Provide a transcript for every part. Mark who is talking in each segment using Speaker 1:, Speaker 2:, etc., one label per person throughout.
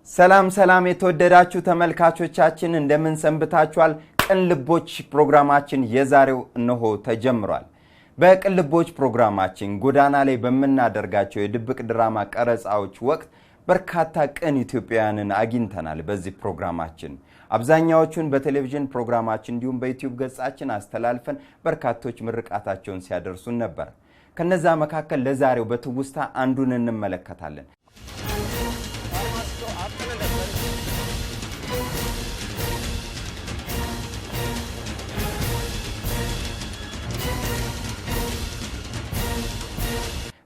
Speaker 1: ሰላም ሰላም የተወደዳችሁ ተመልካቾቻችን እንደምን ሰንብታችኋል? ቅን ልቦች ፕሮግራማችን የዛሬው እነሆ ተጀምሯል። በቅን ልቦች ፕሮግራማችን ጎዳና ላይ በመናደርጋቸው የድብቅ ድራማ ቀረጻዎች ወቅት በርካታ ቅን ኢትዮጵያውያንን አግኝተናል። በዚህ ፕሮግራማችን አብዛኛዎቹን በቴሌቪዥን ፕሮግራማችን እንዲሁም በዩቲዩብ ገጻችን አስተላልፈን በርካቶች ምርቃታቸውን ሲያደርሱን ነበር። ከነዛ መካከል ለዛሬው በትውስታ አንዱን እንመለከታለን።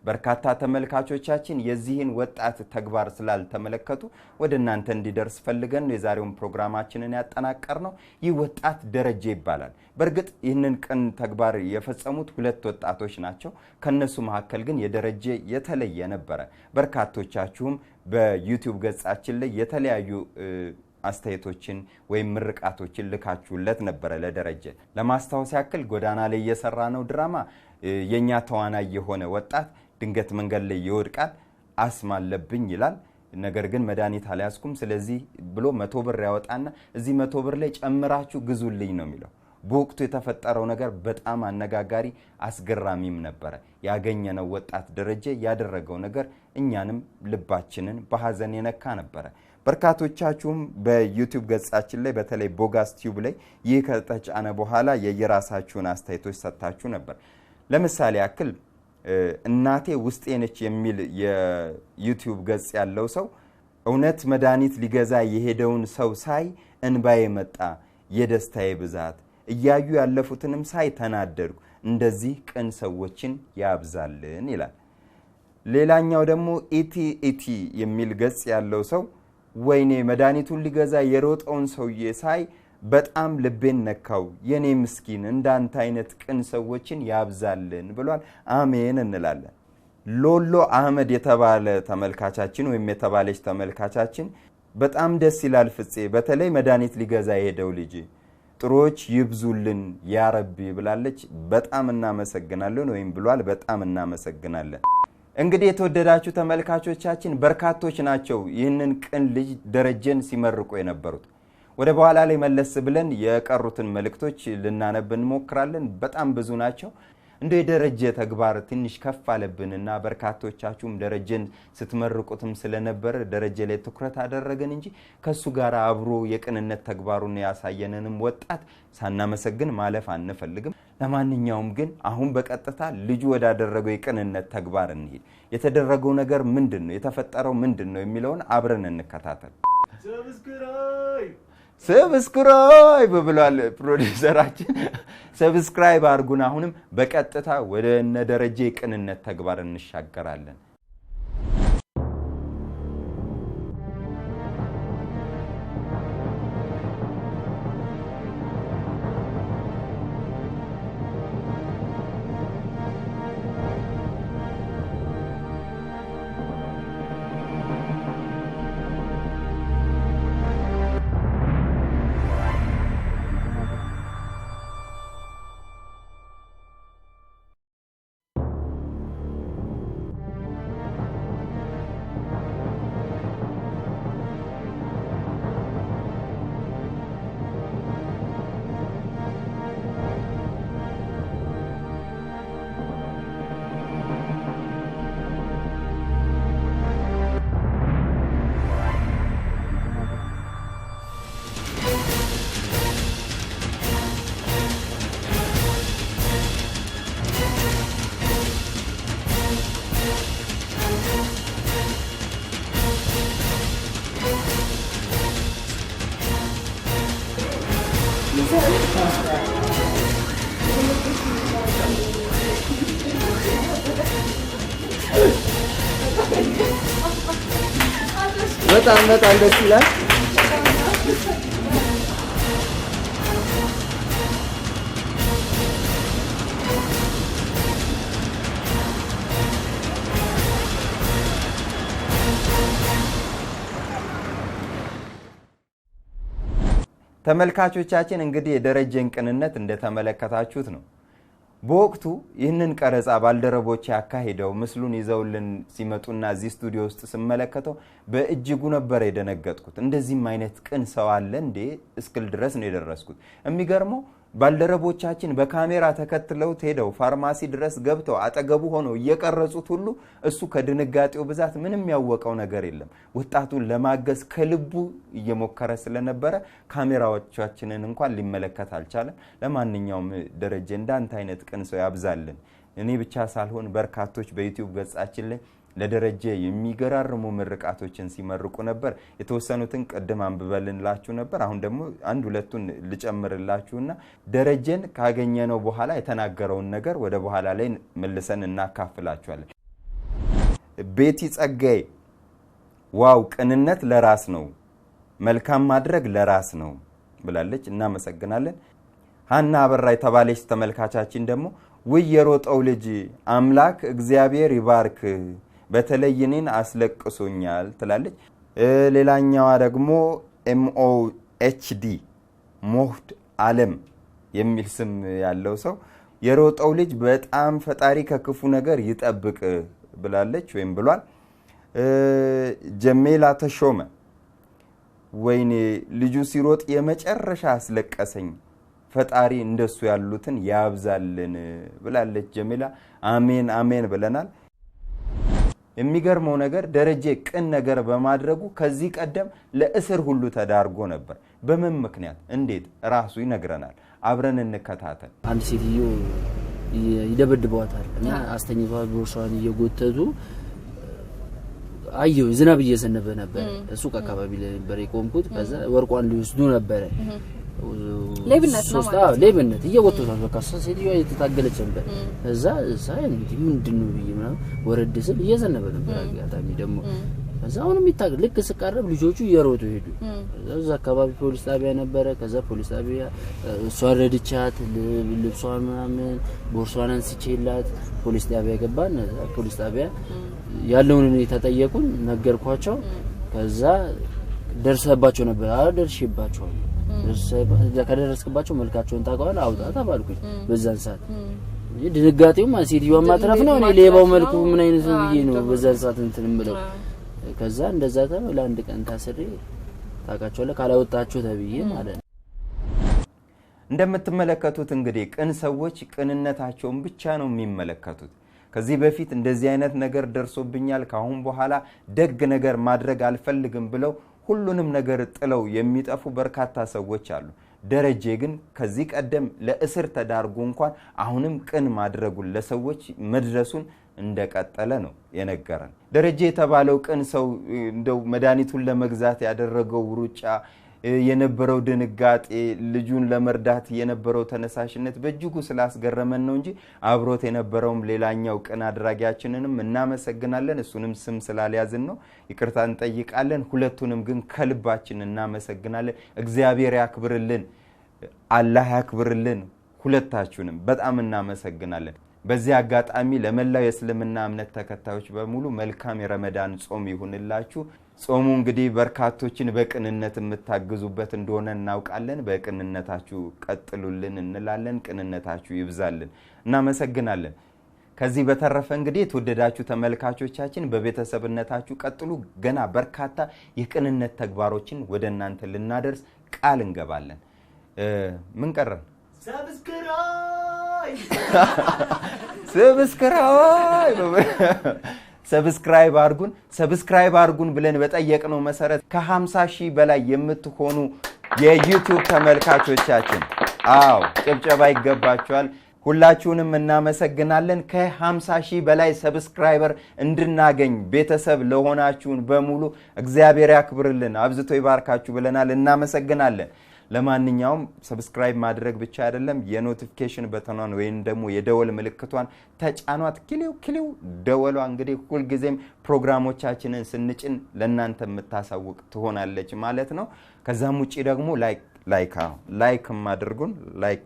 Speaker 1: በርካታ ተመልካቾቻችን የዚህን ወጣት ተግባር ስላልተመለከቱ ወደ እናንተ እንዲደርስ ፈልገን የዛሬውን ፕሮግራማችንን ያጠናቀርነው። ይህ ወጣት ደረጀ ይባላል። በርግጥ ይህንን ቅን ተግባር የፈጸሙት ሁለት ወጣቶች ናቸው። ከነሱ መካከል ግን የደረጀ የተለየ ነበረ። በርካቶቻችሁም በዩቲዩብ ገጻችን ላይ የተለያዩ አስተያየቶችን ወይም ምርቃቶችን ልካችሁለት ነበረ ለደረጀ። ለማስታወስ ያክል ጎዳና ላይ እየሰራ ነው ድራማ የኛ ተዋናይ የሆነ ወጣት ድንገት መንገድ ላይ ይወድቃል። አስም አለብኝ ይላል። ነገር ግን መድኃኒት አልያዝኩም ስለዚህ ብሎ 100 ብር ያወጣና እዚህ 100 ብር ላይ ጨምራችሁ ግዙልኝ ነው የሚለው። በወቅቱ የተፈጠረው ነገር በጣም አነጋጋሪ አስገራሚም ነበረ። ያገኘነው ወጣት ደረጀ ያደረገው ነገር እኛንም ልባችንን በሐዘን የነካ ነበረ። በርካቶቻችሁም በዩቲዩብ ገጻችን ላይ በተለይ ቦጋስ ቲዩብ ላይ ይህ ከተጫነ በኋላ የየራሳችሁን አስተያየቶች ሰጥታችሁ ነበር። ለምሳሌ ያክል እናቴ ውስጤ ነች የሚል የዩቲዩብ ገጽ ያለው ሰው እውነት መድኃኒት ሊገዛ የሄደውን ሰው ሳይ እንባዬ መጣ፣ የደስታዬ ብዛት እያዩ ያለፉትንም ሳይ ተናደድኩ፣ እንደዚህ ቅን ሰዎችን ያብዛልን ይላል። ሌላኛው ደግሞ ኢቲ የሚል ገጽ ያለው ሰው ወይኔ መድኃኒቱን ሊገዛ የሮጠውን ሰውዬ ሳይ በጣም ልቤን ነካው፣ የኔ ምስኪን እንዳንተ አይነት ቅን ሰዎችን ያብዛልን ብሏል። አሜን እንላለን። ሎሎ አህመድ የተባለ ተመልካቻችን ወይም የተባለች ተመልካቻችን በጣም ደስ ይላል ፍፄ፣ በተለይ መድኃኒት ሊገዛ የሄደው ልጅ ጥሩዎች ይብዙልን ያ ረቢ ብላለች። በጣም እናመሰግናለን ወይም ብሏል። በጣም እናመሰግናለን። እንግዲህ የተወደዳችሁ ተመልካቾቻችን በርካቶች ናቸው ይህንን ቅን ልጅ ደረጀን ሲመርቁ የነበሩት። ወደ በኋላ ላይ መለስ ብለን የቀሩትን መልእክቶች ልናነብ እንሞክራለን። በጣም ብዙ ናቸው። እንደ የደረጀ ተግባር ትንሽ ከፍ አለብንና በርካቶቻችሁም ደረጀን ስትመርቁትም ስለነበር ደረጀ ላይ ትኩረት አደረገን እንጂ ከሱ ጋር አብሮ የቅንነት ተግባሩን ያሳየነንም ወጣት ሳናመሰግን ማለፍ አንፈልግም። ለማንኛውም ግን አሁን በቀጥታ ልጁ ወዳደረገው የቅንነት ተግባር እንሂድ። የተደረገው ነገር ምንድነው? የተፈጠረው ምንድነው የሚለውን አብረን እንከታተል። ሰብስክራይብ ብሏል ፕሮዲዩሰራችን። ሰብስክራይብ አድርጉን። አሁንም በቀጥታ ወደ እነ ደረጀ የቅንነት ተግባር እንሻገራለን። በጣም ደስ ይላል። ተመልካቾቻችን እንግዲህ የደረጀን ቅንነት እንደተመለከታችሁት ነው። በወቅቱ ይህንን ቀረጻ ባልደረቦች ያካሄደው ምስሉን ይዘውልን ሲመጡና እዚህ ስቱዲዮ ውስጥ ስመለከተው በእጅጉ ነበር የደነገጥኩት። እንደዚህም አይነት ቅን ሰው አለ እንዴ እስክል ድረስ ነው የደረስኩት። የሚገርመው ባልደረቦቻችን በካሜራ ተከትለው ሄደው ፋርማሲ ድረስ ገብተው አጠገቡ ሆነው እየቀረጹት ሁሉ እሱ ከድንጋጤው ብዛት ምንም ያወቀው ነገር የለም። ወጣቱን ለማገዝ ከልቡ እየሞከረ ስለነበረ ካሜራዎቻችንን እንኳን ሊመለከት አልቻለም። ለማንኛውም ደረጀ እንዳንተ አይነት ቅን ሰው ያብዛልን። እኔ ብቻ ሳልሆን በርካቶች በዩቲዩብ ገጻችን ላይ ለደረጀ የሚገራርሙ ምርቃቶችን ሲመርቁ ነበር። የተወሰኑትን ቀደም አንብበልንላችሁ ነበር። አሁን ደግሞ አንድ ሁለቱን ልጨምርላችሁና ደረጀን ካገኘነው በኋላ የተናገረውን ነገር ወደ በኋላ ላይ መልሰን እናካፍላችኋለን። ቤቲ ጸጋይ ዋው ቅንነት ለራስ ነው፣ መልካም ማድረግ ለራስ ነው ብላለች። እናመሰግናለን። ሃና አበራ የተባለች ተመልካቻችን ደግሞ የሮጠው ልጅ አምላክ እግዚአብሔር ይባርክ በተለይኔን አስለቅሶኛል ትላለች። ሌላኛዋ ደግሞ MOHD ሞህድ ዓለም የሚል ስም ያለው ሰው የሮጠው ልጅ በጣም ፈጣሪ ከክፉ ነገር ይጠብቅ ብላለች ወይም ብሏል። ጀሜላ ተሾመ ወይኔ ልጁ ሲሮጥ የመጨረሻ አስለቀሰኝ ፈጣሪ እንደሱ ያሉትን ያብዛልን ብላለች ጀሜላ። አሜን አሜን ብለናል። የሚገርመው ነገር ደረጀ ቅን ነገር በማድረጉ ከዚህ ቀደም ለእስር ሁሉ ተዳርጎ ነበር። በምን ምክንያት እንዴት ራሱ ይነግረናል። አብረን እንከታተል።
Speaker 2: አንድ ሴትዮ ይደበድበዋታል እና አስተኝቷት ቦርሳዋን እየጎተቱ አየሁ። ዝናብ እየዘነበ ነበር። ሱቅ አካባቢ ላይ ነበር የቆምኩት። ከዛ ወርቋን ሊወስዱ ነበር።
Speaker 3: ሌብነት ነው ማለት
Speaker 2: ሌብነት እየወጣው በቃ ሴትዮዋ እየተታገለች ነበር። እዛ ሳይ ምንድነው ብዬ ወረድ ስል እየዘነበ ነበር። አጋጣሚ ደግሞ ከዛ አሁንም ይታገል ልክ ስቀርብ ልጆቹ እየሮጡ ሄዱ። እዛ አካባቢ ፖሊስ ጣቢያ ነበረ። ከዛ ፖሊስ ጣቢያ እሷን ረድቻት ልብሷን ምናምን ቦርሷን አንስቼላት ፖሊስ ጣቢያ ገባን። ፖሊስ ጣቢያ ያለውን ሁኔታ ጠየቁን፣ ነገርኳቸው። ከዛ ደርሰባቸው ነበር። ደርሼባቸው ከደረስክባቸው መልካቸውን ታውቀዋል አውጣ ተባልኩኝ። በዛን ሰዓት ድንጋጤው ሴትዮዋ ማትረፍ ነው። እኔ ሌባው መልኩ ምን አይነት ነው ብዬ ነው በዛን ሰዓት እንትን እምለው። ከዛ እንደዛ ተባለ። ለአንድ ቀን ታስሬ ታውቃቸዋለህ ካላወጣቸው ተብዬ ማለት ነው።
Speaker 1: እንደምትመለከቱት እንግዲህ ቅን ሰዎች ቅንነታቸውን ብቻ ነው የሚመለከቱት። ከዚህ በፊት እንደዚህ አይነት ነገር ደርሶብኛል ካሁን በኋላ ደግ ነገር ማድረግ አልፈልግም ብለው ሁሉንም ነገር ጥለው የሚጠፉ በርካታ ሰዎች አሉ። ደረጀ ግን ከዚህ ቀደም ለእስር ተዳርጎ እንኳን አሁንም ቅን ማድረጉን ለሰዎች መድረሱን እንደቀጠለ ነው የነገረን። ደረጀ የተባለው ቅን ሰው እንደው መድኃኒቱን ለመግዛት ያደረገው ሩጫ የነበረው ድንጋጤ ልጁን ለመርዳት የነበረው ተነሳሽነት በእጅጉ ስላስገረመን ነው እንጂ አብሮት የነበረውም ሌላኛው ቅን አድራጊያችንንም እናመሰግናለን። እሱንም ስም ስላልያዝን ነው ይቅርታ እንጠይቃለን። ሁለቱንም ግን ከልባችን እናመሰግናለን። እግዚአብሔር ያክብርልን፣ አላህ ያክብርልን። ሁለታችሁንም በጣም እናመሰግናለን። በዚህ አጋጣሚ ለመላው የእስልምና እምነት ተከታዮች በሙሉ መልካም የረመዳን ጾም ይሁንላችሁ። ጾሙ እንግዲህ በርካቶችን በቅንነት የምታግዙበት እንደሆነ እናውቃለን። በቅንነታችሁ ቀጥሉልን እንላለን። ቅንነታችሁ ይብዛልን። እናመሰግናለን። ከዚህ በተረፈ እንግዲህ የተወደዳችሁ ተመልካቾቻችን በቤተሰብነታችሁ ቀጥሉ። ገና በርካታ የቅንነት ተግባሮችን ወደ እናንተ ልናደርስ ቃል እንገባለን። ምን ቀረን? ሰብስክራይብ አድርጉን ብለን በጠየቅነው መሰረት ከ50,000 በላይ የምትሆኑ የዩቲዩብ ተመልካቾቻችን ጭብጨባ ይገባችኋል። ሁላችሁንም እናመሰግናለን። ከ50,000 በላይ ሰብስክራይበር እንድናገኝ ቤተሰብ ለሆናችሁን በሙሉ እግዚአብሔር ያክብርልን፣ አብዝቶ ይባርካችሁ ብለናል። እናመሰግናለን። ለማንኛውም ሰብስክራይብ ማድረግ ብቻ አይደለም፣ የኖቲፊኬሽን በተኗን ወይም ደግሞ የደወል ምልክቷን ተጫኗት። ክሊው ደወሏ እንግዲህ ሁሉ ጊዜም ፕሮግራሞቻችንን ስንጭን ለእናንተ የምታሳውቅ ትሆናለች ማለት ነው። ከዛም ውጪ ደግሞ ላይክ ማድርጉን ላይክ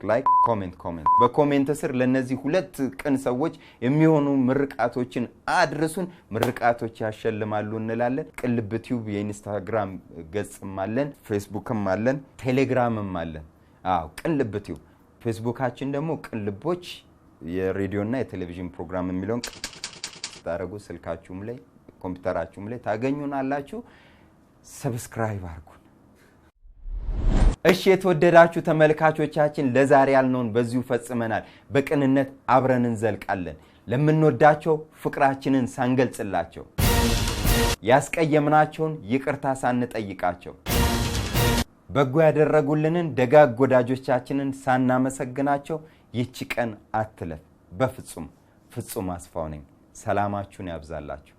Speaker 1: ኮሜንት በኮሜንት ስር ለነዚህ ሁለት ቅን ሰዎች የሚሆኑ ምርቃቶችን አድርሱን። ምርቃቶች ያሸልማሉ እንላለን። ቅልብ ቲዩብ የኢንስታግራም ገጽም አለን፣ ፌስቡክም አለን፣ ቴሌግራምም አለን። ቅልብ ቲዩብ ፌስቡካችን ደግሞ ቅልቦች የሬዲዮና የቴሌቪዥን ፕሮግራም የሚለውን ታረጉ ስልካችሁም ላይ ኮምፒውተራችሁም ላይ ታገኙናላችሁ ሰብስክራይብ አድርጉ እሺ የተወደዳችሁ ተመልካቾቻችን ለዛሬ ያልነውን በዚሁ ፈጽመናል በቅንነት አብረን እንዘልቃለን ለምንወዳቸው ፍቅራችንን ሳንገልጽላቸው ያስቀየምናቸውን ይቅርታ ሳንጠይቃቸው በጎ ያደረጉልንን ደጋግ ወዳጆቻችንን ሳናመሰግናቸው ይህች ቀን አትለፍ በፍጹም ፍጹም አስፋው ነኝ ሰላማችሁን ያብዛላችሁ